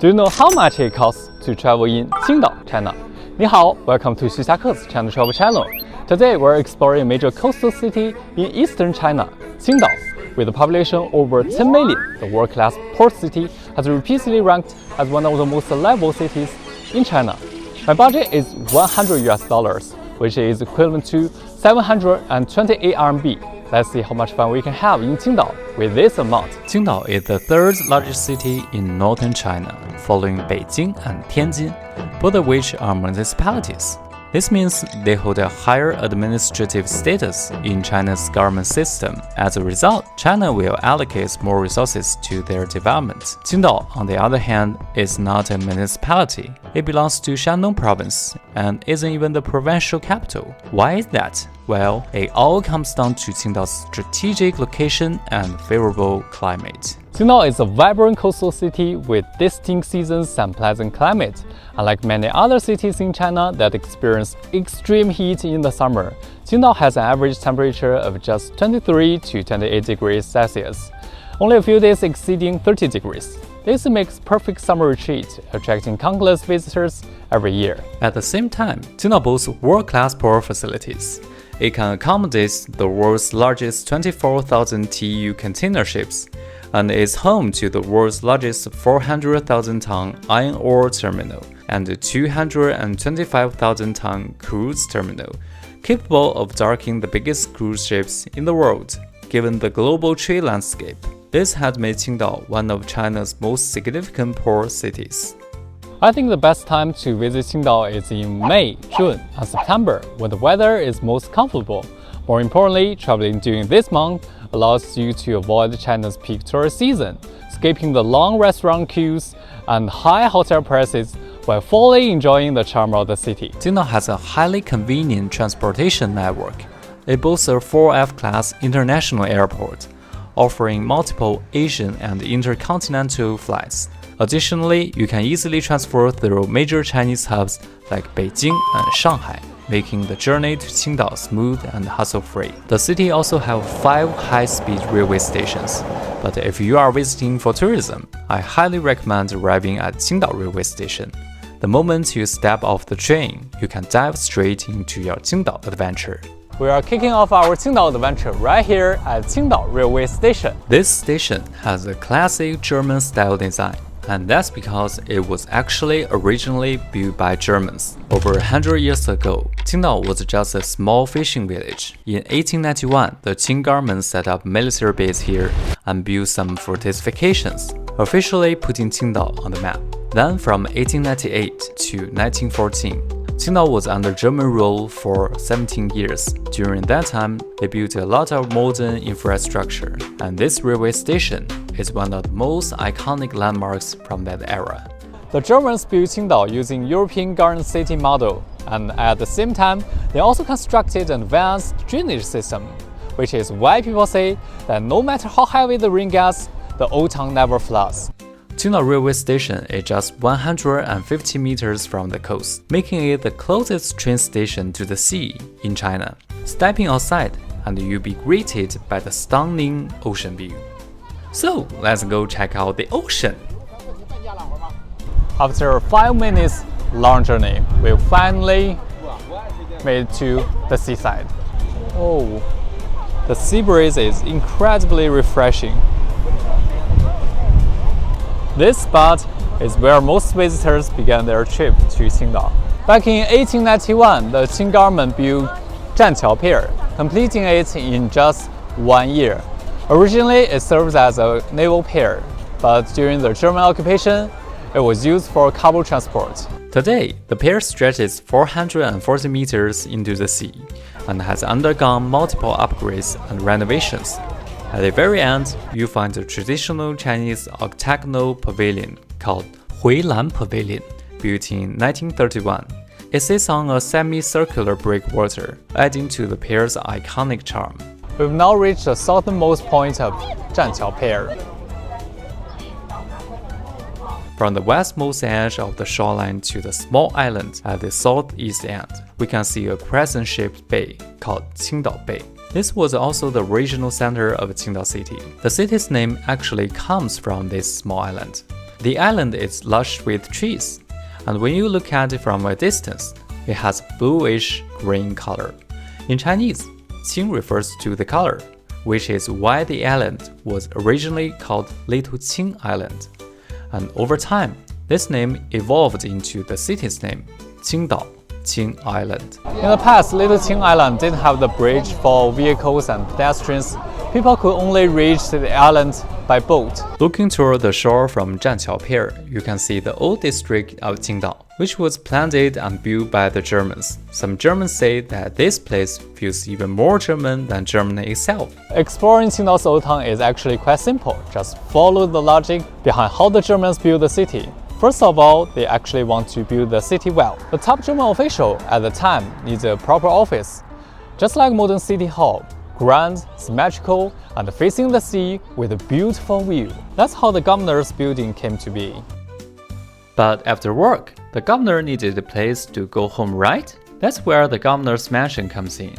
Do you know how much it costs to travel in Qingdao, China? 你好, welcome to 徐霞客 China Travel Channel. Today we're exploring a major coastal city in eastern China, Qingdao. With a population over 10 million, the world-class port city has repeatedly ranked as one of the most livable cities in China. My budget is $100, which is equivalent to 728 RMB. Let's see how much fun we can have in Qingdao with this amount. Qingdao is the third largest city in northern China, following Beijing and Tianjin, both of which are municipalities. This means they hold a higher administrative status in China's government system. As a result, China will allocate more resources to their development. Qingdao, on the other hand, is not a municipality. It belongs to Shandong province and isn't even the provincial capital. Why is that? Well, it all comes down to Qingdao's strategic location and favorable climate. Qingdao is a vibrant coastal city with distinct seasons and pleasant climate. Unlike many other cities in China that experience extreme heat in the summer, Qingdao has an average temperature of just 23 to 28 degrees Celsius, only a few days exceeding 30 degrees. This makes perfect summer retreat, attracting countless visitors every year. At the same time, Qingdao boasts world-class port facilities. It can accommodate the world's largest 24,000 TEU container ships, and is home to the world's largest 400,000-ton iron ore terminal and 225,000-ton cruise terminal, capable of docking the biggest cruise ships in the world. Given the global trade landscape, this has made Qingdao one of China's most significant port cities. I think the best time to visit Qingdao is in May, June, and September, when the weather is most comfortable. More importantly, traveling during this month allows you to avoid China's peak tourist season, skipping the long restaurant queues and high hotel prices while fully enjoying the charm of the city. Qingdao has a highly convenient transportation network. It boasts a 4F-class international airport, offering multiple Asian and intercontinental flights. Additionally, you can easily transfer through major Chinese hubs like Beijing and Shanghai, making the journey to Qingdao smooth and hassle-free. The city also has 5 high-speed railway stations, but if you are visiting for tourism, I highly recommend arriving at Qingdao railway station. The moment you step off the train, you can dive straight into your Qingdao adventure. We are kicking off our Qingdao adventure right here at Qingdao railway station. This station has a classic German-style design, and that's because it was actually originally built by Germans. Over 100 years ago, Qingdao was just a small fishing village. In 1891, the Qing government set up military base here and built some fortifications, officially putting Qingdao on the map. Then from 1898 to 1914, Qingdao was under German rule for 17 years. During that time, they built a lot of modern infrastructure, and this railway station is one of the most iconic landmarks from that era. The Germans built Qingdao using European garden city model, and at the same time, they also constructed an advanced drainage system, which is why people say that no matter how heavy the rain gets, the old town never floods. Qingdao railway station is just 150 meters from the coast, making it the closest train station to the sea in China. Stepping outside, and you'll be greeted by the stunning ocean view. So let's go check out the ocean. After a 5 minutes long journey, we finally made it to the seaside. Oh, the sea breeze is incredibly refreshing. This spot is where most visitors began their trip to Qingdao. Back in 1891, the Qing government built Tsingtao pier, completing it in just 1 year. Originally, it served as a naval pier, but during the German occupation, it was used for cargo transport. Today, the pier stretches 440 meters into the sea and has undergone multiple upgrades and renovations. At the very end, you find the traditional Chinese octagonal pavilion called Huilan Pavilion, built in 1931. It sits on a semicircular breakwater, adding to the pier's iconic charm. We've now reached the southernmost point of Tsingtao pier. From the westmost edge of the shoreline to the small island at the southeast end, we can see a crescent-shaped bay called Qingdao Bay. This was also the regional center of Qingdao City. The city's name actually comes from this small island. The island is lush with trees, and when you look at it from a distance, it has bluish green color. In Chinese, Qing refers to the color, which is why the island was originally called Little Qing Island. And over time, this name evolved into the city's name, Qingdao, Qing Island. In the past, Little Qing Island didn't have the bridge for vehicles and pedestrians. People could only reach the island by boat. Looking toward the shore from Zhanqiao Pier, you can see the old district of Qingdao, which was planted and built by the Germans. Some Germans say that this place feels even more German than Germany itself. Exploring Qingdao's old town is actually quite simple. Just follow the logic behind how the Germans built the city. First of all, they actually want to build the city well. The top German official at the time needs a proper office. Just like modern city hall, grand, symmetrical, and facing the sea with a beautiful view. That's how the governor's building came to be. But after work, the governor needed a place to go home, right? That's where the governor's mansion comes in.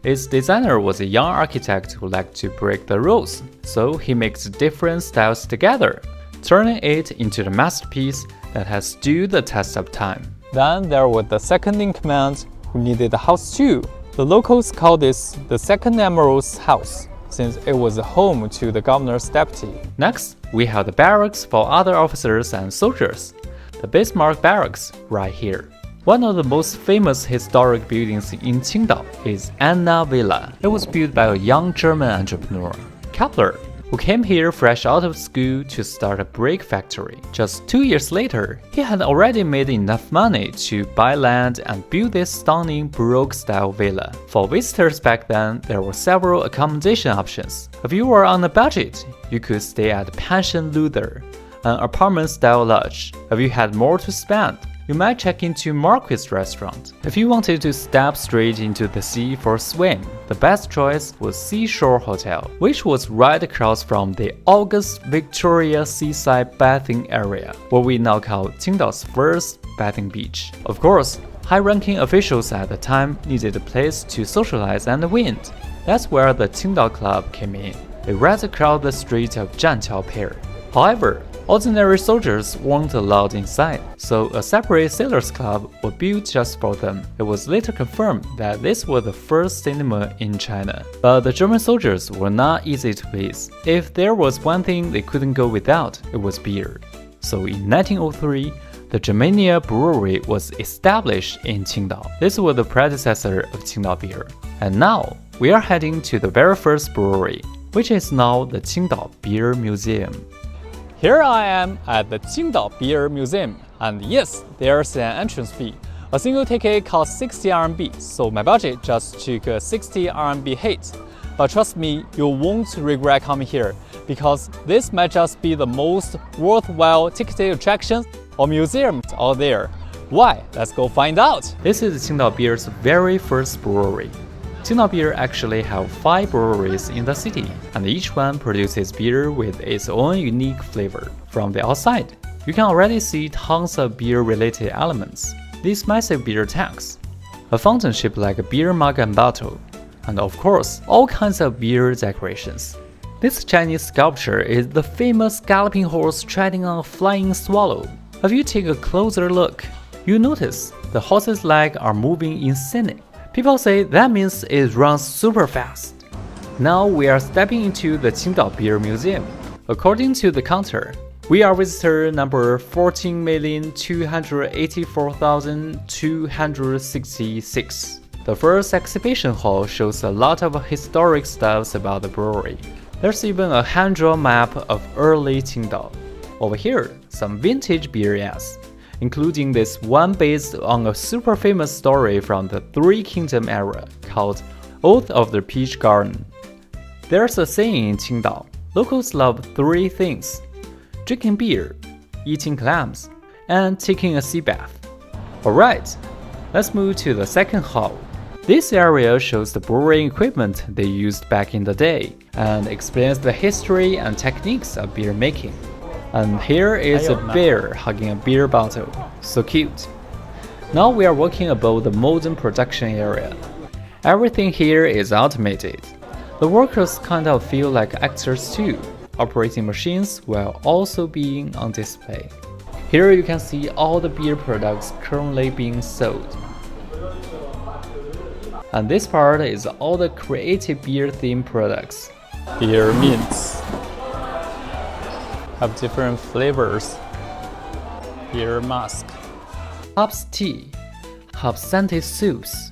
Its designer was a young architect who liked to break the rules, so he mixed different styles together, turning it into the masterpiece that has stood the test of time. Then there was the second in command who needed a house too. The locals call this the second admiral's house, since it was home to the governor's deputy. Next, we have the barracks for other officers and soldiers. The Bismarck Barracks, right here. One of the most famous historic buildings in Qingdao is Anna Villa. It was built by a young German entrepreneur, Kepler, who came here fresh out of school to start a brick factory. Just 2 years later, he had already made enough money to buy land and build this stunning Baroque-style villa. For visitors back then, there were several accommodation options. If you were on a budget, you could stay at Pension Luther, an apartment-style lodge. If you had more to spend, you might check into Marquis restaurant. If you wanted to step straight into the sea for a swim, the best choice was Seashore Hotel, which was right across from the August Victoria Seaside bathing area, what we now call Qingdao's first bathing beach. Of course, high-ranking officials at the time needed a place to socialize and wind. That's where the Qingdao Club came in. It right across the street of Zhanqiao Pier. However, ordinary soldiers weren't allowed inside, so a separate sailors' club was built just for them. It was later confirmed that this was the first cinema in China. But the German soldiers were not easy to please. If there was one thing they couldn't go without, it was beer. So in 1903, the Germania Brewery was established in Qingdao. This was the predecessor of Qingdao beer. And now, we are heading to the very first brewery, which is now the Qingdao Beer Museum. Here I am at the Qingdao Beer Museum, and yes, there's an entrance fee. A single ticket costs 60 RMB, so my budget just took a 60 RMB hit. But trust me, you won't regret coming here, because this might just be the most worthwhile ticketed attraction or museum out there. Why? Let's go find out! This is Qingdao Beer's very first brewery. Qingdao Beer actually have 5 breweries in the city, and each one produces beer with its own unique flavor. From the outside, you can already see tons of beer-related elements. These massive beer tanks, a fountain shaped like a beer mug and bottle, and of course, all kinds of beer decorations. This Chinese sculpture is the famous galloping horse treading on a flying swallow. If you take a closer look, you notice the horse's legs are moving in sync. People say that means it runs super fast. Now we are stepping into the Qingdao Beer Museum. According to the counter, we are visitor number 14,284,266. The first exhibition hall shows a lot of historic stuff about the brewery. There's even a hand-drawn map of early Qingdao. Over here, some vintage beer ads, including this one based on a super famous story from the Three Kingdom era called Oath of the Peach Garden. There's a saying in Qingdao, locals love 3 things: drinking beer, eating clams, and taking a sea bath. Alright, let's move to the second hall. This area shows the brewing equipment they used back in the day and explains the history and techniques of beer making. And here is a bear hugging a beer bottle. So cute. Now we are walking above the modern production area. Everything here is automated. The workers kind of feel like actors too. operating machines will also be on display. Here you can see all the beer products currently being sold. And this part is all the creative beer-themed products. Beer mints have different flavors. Beer mask. Hops tea, hop-scented soups,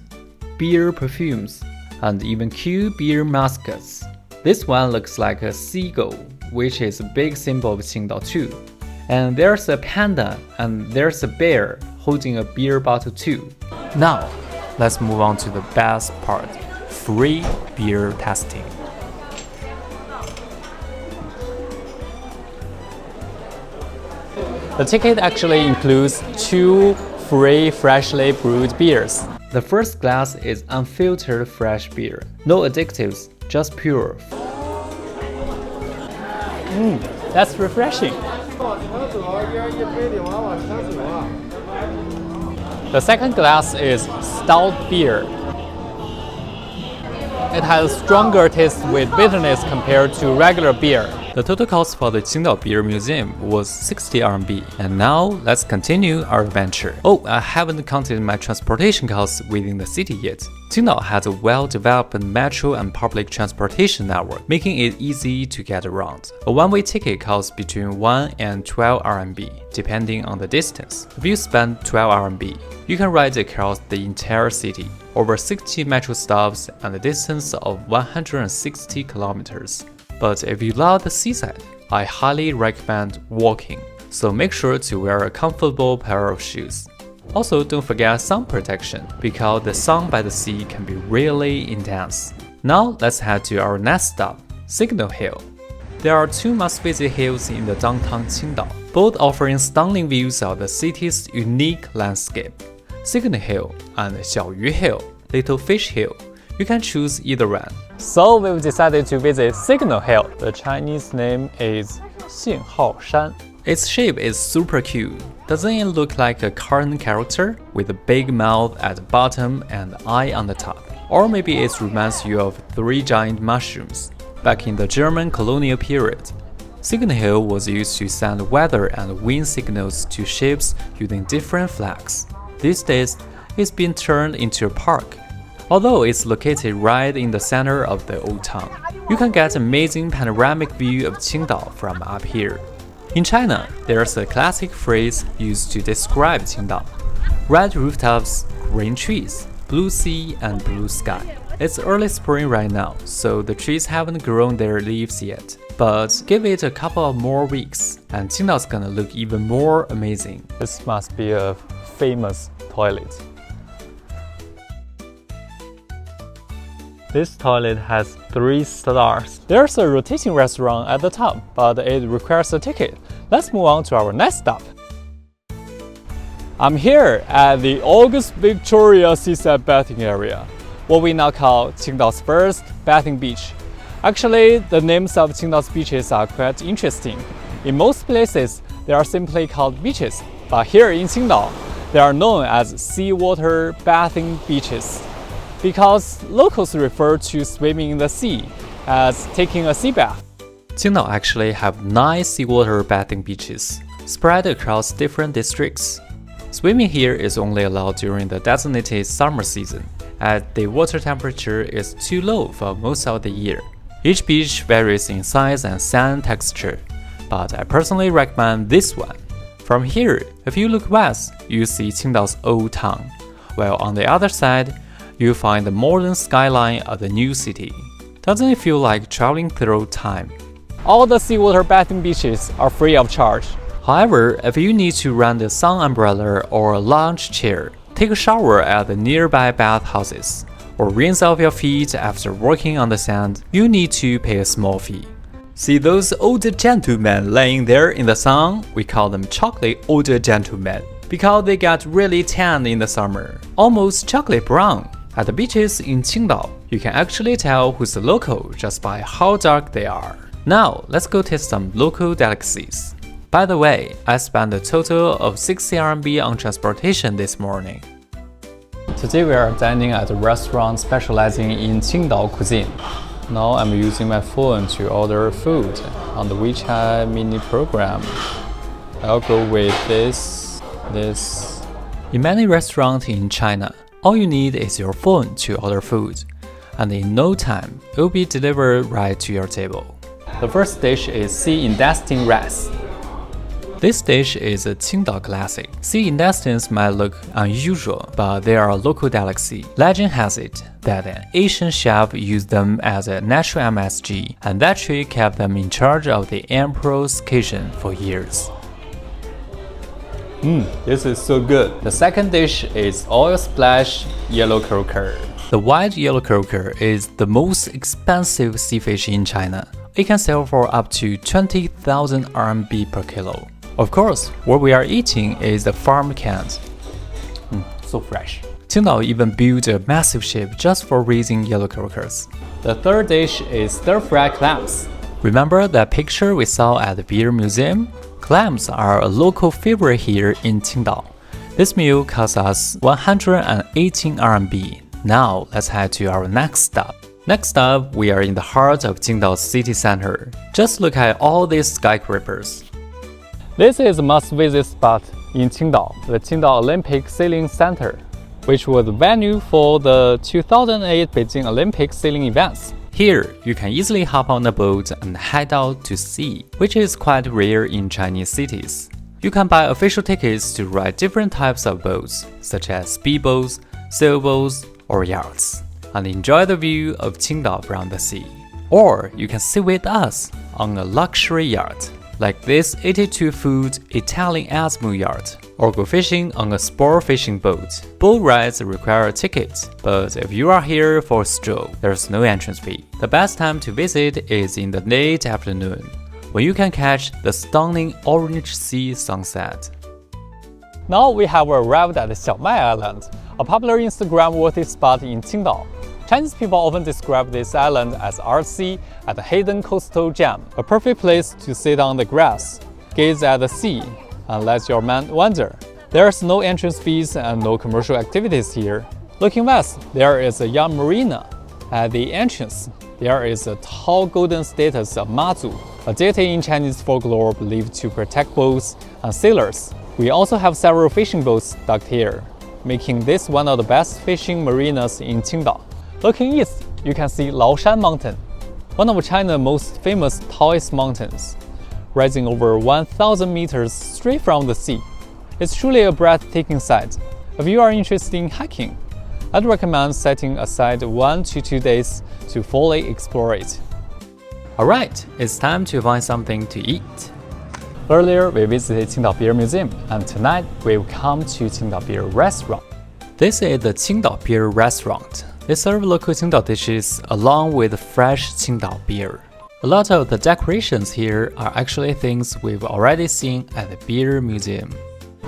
beer perfumes, and even cute beer mascots. This one looks like a seagull, which is a big symbol of Qingdao too. And there's a panda and there's a bear holding a beer bottle too. Now, let's move on to the best part, free beer testing. The ticket actually includes 2 free freshly brewed beers. The first glass is unfiltered fresh beer. No additives, just pure. That's refreshing. The second glass is stout beer. It has stronger taste with bitterness compared to regular beer. The total cost for the Qingdao Beer Museum was 60 RMB. And now, let's continue our adventure. Oh, I haven't counted my transportation costs within the city yet. Qingdao has a well-developed metro and public transportation network, making it easy to get around. A one-way ticket costs between 1 and 12 RMB, depending on the distance. If you spend 12 RMB, you can ride across the entire city, over 60 metro stops and a distance of 160 kilometers. But if you love the seaside, I highly recommend walking, so make sure to wear a comfortable pair of shoes. Also, don't forget sun protection, because the sun by the sea can be really intense. Now, let's head to our next stop, Signal Hill. There are 2 must-visit hills in the downtown Qingdao, both offering stunning views of the city's unique landscape. Signal Hill and Xiaoyu Hill, Little Fish Hill. You can choose either one. So we've decided to visit Signal Hill. The Chinese name is 信号山. Its shape is super cute. Doesn't it look like a cartoon character with a big mouth at the bottom and eye on the top? Or maybe it reminds you of 3 giant mushrooms. Back in the German colonial period, Signal Hill was used to send weather and wind signals to ships using different flags. These days, it's been turned into a park. Although it's located right in the center of the old town, you can get an amazing panoramic view of Qingdao from up here. In China, there's a classic phrase used to describe Qingdao: red rooftops, green trees, blue sea, and blue sky. It's early spring right now, so the trees haven't grown their leaves yet. But give it a couple of more weeks, and Qingdao's gonna look even more amazing. This must be a famous toilet. This toilet has 3 stars. There's a rotating restaurant at the top, but it requires a ticket. Let's move on to our next stop. I'm here at the August Victoria Seaside bathing area, what we now call Qingdao's first bathing beach. Actually, the names of Qingdao's beaches are quite interesting. In most places, they are simply called beaches, but here in Qingdao, they are known as seawater bathing beaches, because locals refer to swimming in the sea as taking a sea bath. Qingdao actually have 9 seawater bathing beaches, spread across different districts. Swimming here is only allowed during the designated summer season, as the water temperature is too low for most of the year. Each beach varies in size and sand texture, but I personally recommend this one. From here, if you look west, you see Qingdao's old town, while on the other side, you find the modern skyline of the new city. Doesn't it feel like traveling through time? All the seawater bathing beaches are free of charge. However, if you need to rent a sun umbrella or a lounge chair, take a shower at the nearby bathhouses, or rinse off your feet after walking on the sand, you need to pay a small fee. See those older gentlemen laying there in the sun? We call them chocolate older gentlemen, because they get really tan in the summer, almost chocolate brown. At the beaches in Qingdao, you can actually tell who's a local just by how dark they are. Now, let's go taste some local delicacies. By the way, I spent a total of 60 RMB on transportation this morning. Today we are dining at a restaurant specializing in Qingdao cuisine. Now I'm using my phone to order food. on the WeChat mini program. I'll go with this. In many restaurants in China, all you need is your phone to order food, and in no time, it will be delivered right to your table. The first dish is sea intestine rice. This dish is a Qingdao classic. Sea intestines might look unusual, but they are a local delicacy. Legend has it that an Asian chef used them as a natural MSG, and that trick kept them in charge of the emperor's kitchen for years. This is so good. The second dish is oil splash yellow croaker. The white yellow croaker is the most expensive sea fish in China. It can sell for up to 20,000 RMB per kilo. Of course, what we are eating is the farm canned. So fresh. Qingdao even built a massive ship just for raising yellow croakers. The third dish is stir-fried clams. Remember that picture we saw at the beer museum? Clams are a local favorite here in Qingdao. This meal costs us 118 RMB. Now let's head to our next stop. Next up, we are in the heart of Qingdao city center. Just look at all these skyscrapers. This is a must-visit spot in Qingdao, the Qingdao Olympic Sailing Center, which was the venue for the 2008 Beijing Olympic sailing events. Here, you can easily hop on a boat and head out to sea, which is quite rare in Chinese cities. You can buy official tickets to ride different types of boats, such as speedboats, sailboats, or yachts, and enjoy the view of Qingdao from the sea. Or you can sit with us on a luxury yacht, like this 82-foot Italian Asmo yacht, or go fishing on a sport fishing boat. Boat rides require a ticket, but if you are here for a stroll, there's no entrance fee. The best time to visit is in the late afternoon, when you can catch the stunning orange sea sunset. Now we have arrived at Xiaomai Island, a popular Instagram-worthy spot in Qingdao. Chinese people often describe this island as artsy and a hidden coastal gem, a perfect place to sit on the grass, gaze at the sea, and let your mind wander. There's no entrance fees and no commercial activities here. Looking west, there is a young marina. At the entrance, there is a tall golden statue of Mazu, a deity in Chinese folklore believed to protect boats and sailors. We also have several fishing boats docked here, making this one of the best fishing marinas in Qingdao. Looking east, you can see Laoshan Mountain, one of China's most famous tallest mountains, rising over 1,000 meters straight from the sea. It's truly a breathtaking sight. If you are interested in hiking, I'd recommend setting aside 1 to 2 days to fully explore it. Alright, it's time to find something to eat. Earlier, we visited Qingdao Beer Museum, and tonight we've come to Qingdao Beer Restaurant. This is the Qingdao Beer Restaurant. They serve local Qingdao dishes along with fresh Qingdao beer. A lot of the decorations here are actually things we've already seen at the beer museum.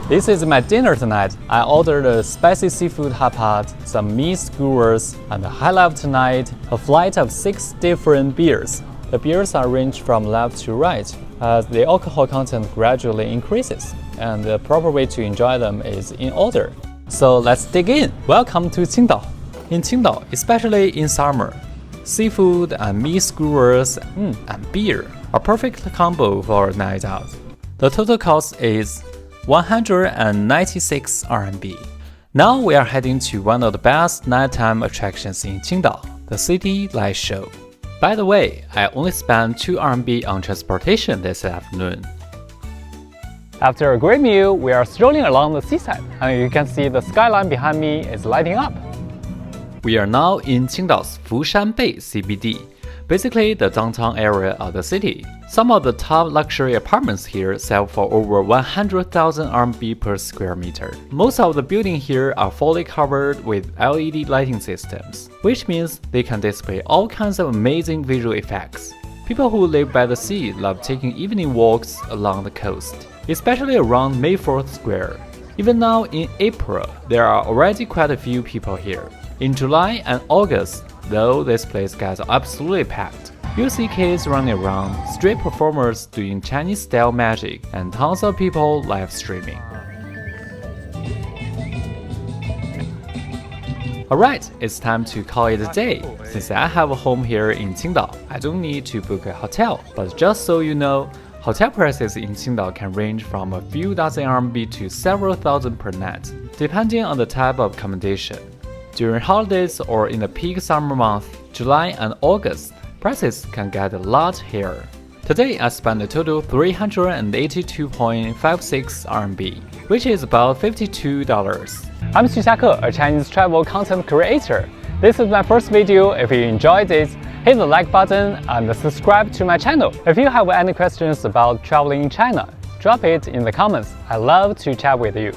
This is my dinner tonight. I ordered a spicy seafood hot pot, some meat skewers, and the highlight tonight, a flight of 6 different beers. The beers are arranged from left to right, as the alcohol content gradually increases, and the proper way to enjoy them is in order. So let's dig in. Welcome to Qingdao. In Qingdao, especially in summer, seafood and meat skewers and beer are perfect combo for a night out. The total cost is 196 RMB. Now we are heading to one of the best nighttime attractions in Qingdao, the City Light Show. By the way, I only spent 2 RMB on transportation this afternoon. After a great meal, we are strolling along the seaside, and you can see the skyline behind me is lighting up. We are now in Qingdao's Fushanbei CBD, basically the downtown area of the city. Some of the top luxury apartments here sell for over 100,000 RMB per square meter. Most of the buildings here are fully covered with LED lighting systems, which means they can display all kinds of amazing visual effects. People who live by the sea love taking evening walks along the coast, especially around May 4th Square. Even now in April, there are already quite a few people here. In July and August, though, this place gets absolutely packed. You'll see kids running around, street performers doing Chinese-style magic, and tons of people live streaming. Alright, it's time to call it a day. Since I have a home here in Qingdao, I don't need to book a hotel. But just so you know, hotel prices in Qingdao can range from a few dozen RMB to several thousand per night, depending on the type of accommodation. During holidays or in the peak summer month, July and August, prices can get a lot higher. Today I spent a total 382.56 RMB, which is about $52. I'm Xuxiake, a Chinese travel content creator. This is my first video. If you enjoyed it, hit the like button and subscribe to my channel. If you have any questions about traveling in China, drop it in the comments. I love to chat with you.